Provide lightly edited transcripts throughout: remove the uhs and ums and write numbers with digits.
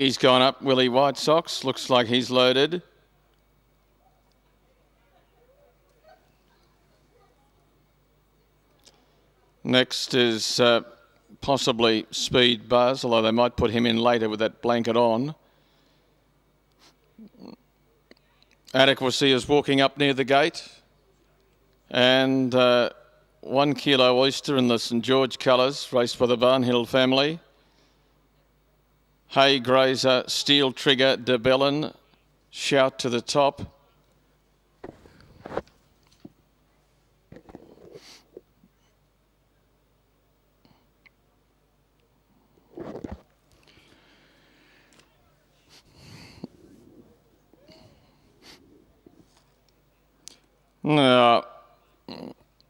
He's gone up, Willie White Sox. Looks like he's loaded. Next is possibly Speed Buzz, although they might put him in later with that blanket on. Adequacy is walking up near the gate. And 1 kilo oyster in the St George colours, raced by the Barnhill family. Hay Grazer, Steel Trigger, De Bellin, Shout to the Top. No,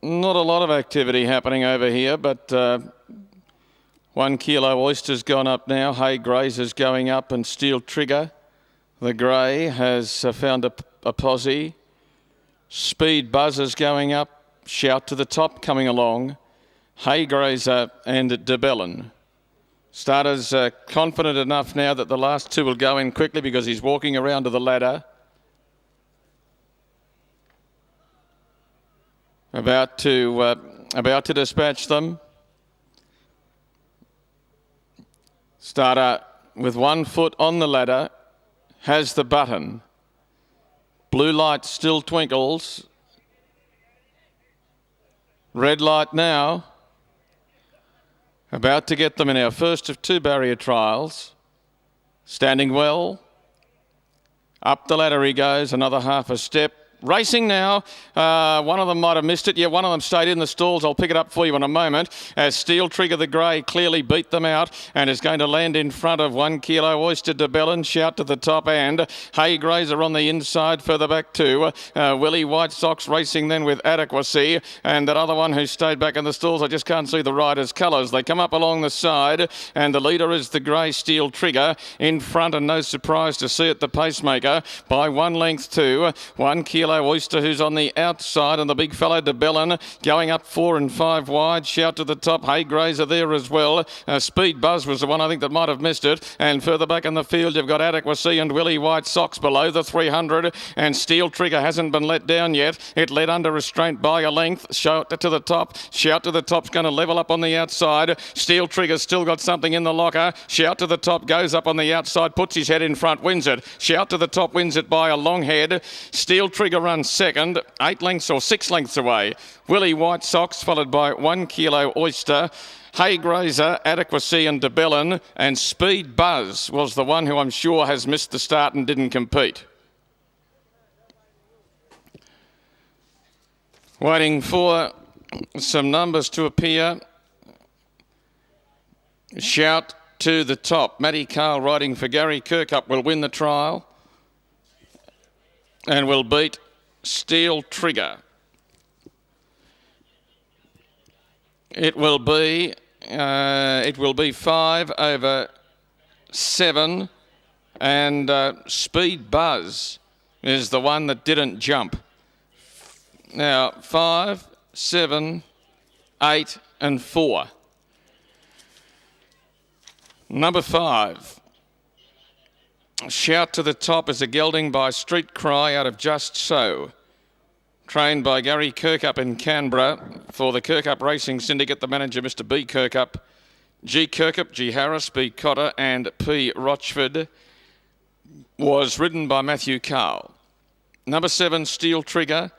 not a lot of activity happening over here, but 1 kilo oyster's gone up now. Hay Grazer's going up, and Steel Trigger, the grey, has found a posse. Speed Buzzer's going up. Shout to the Top coming along. Hay Grazer and De Bellin. Starter's confident enough now that the last two will go in quickly because he's walking around to the ladder. About to dispatch them. Starter with 1 foot on the ladder has the button. Blue light still twinkles. Red light now. About to get them in our first of 2 barrier trials. Standing well. Up the ladder he goes, another half a step. Racing now. One of them might have missed it. Yeah, one of them stayed in the stalls. I'll pick it up for you in a moment. As Steel Trigger the Grey clearly beat them out and is going to land in front of 1 kilo oyster, De Bellin, Shout to the Top, and Hay Grazer on the inside further back too. Willie White Sox racing then with Adequacy, and that other one who stayed back in the stalls, I just can't see the rider's colours. They come up along the side, and the leader is the Grey Steel Trigger in front, and no surprise to see it, the pacemaker by 1 length to 1 kilo oyster, who's on the outside, and the big fellow De Bellin going up 4 and 5 wide. Shout to the Top. Hay Grazer there as well. Speed Buzz was the one I think that might have missed it, and further back in the field you've got Adequacy and Willie White Sox below the 300, and Steel Trigger hasn't been let down yet. It led under restraint by a length. Shout to the Top. Shout to the Top's going to level up on the outside. Steel Trigger's still got something in the locker. Shout to the Top goes up on the outside, puts his head in front, wins it. Shout to the Top wins it by a long head. Steel Trigger runs second, 8 lengths or 6 lengths away. Willie White Sox followed by 1 kilo oyster. Hay Grazer, Adequacy and De Bellin, and Speed Buzz was the one who I'm sure has missed the start and didn't compete. Waiting for some numbers to appear. Shout to the Top. Matty Carl riding for Gary Kirkup will win the trial and will beat Steel Trigger. It will be 5 over 7, and Speed Buzz is the one that didn't jump. Now 5, 7, 8 and 4. Number 5. Shout to the Top is a gelding by Street Cry out of Just So. Trained by Gary Kirkup in Canberra for the Kirkup Racing Syndicate, the manager Mr B Kirkup. G Kirkup, G Harris, B Cotter and P Rochford. Was ridden by Matthew Carl. Number 7, Steel Trigger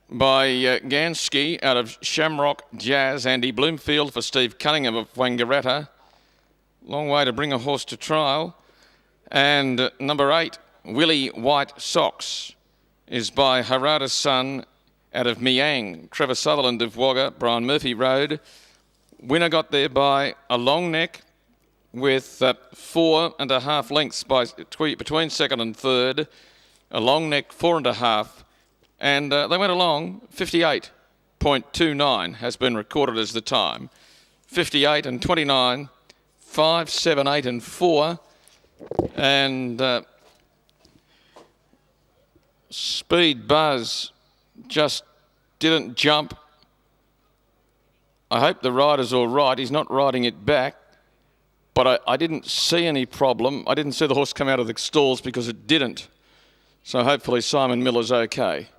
by Gansky out of Shamrock Jazz. Andy Bloomfield for Steve Cunningham of Wangaratta. Long way to bring a horse to trial. And number 8, Willie White Sox, is by Harada's Son out of Miang. Trevor Sutherland of Wagga, Brian Murphy Road. Winner got there by a long neck with 4.5 lengths between second and third. A long neck, 4.5. And they went along. 58.29 has been recorded as the time. 58 and 29, 5, 7, 8 and 4. And Speed Buzz just didn't jump. I hope the rider's all right. He's not riding it back. but I didn't see any problem. I didn't see the horse come out of the stalls because it didn't. So hopefully Simon Miller's okay.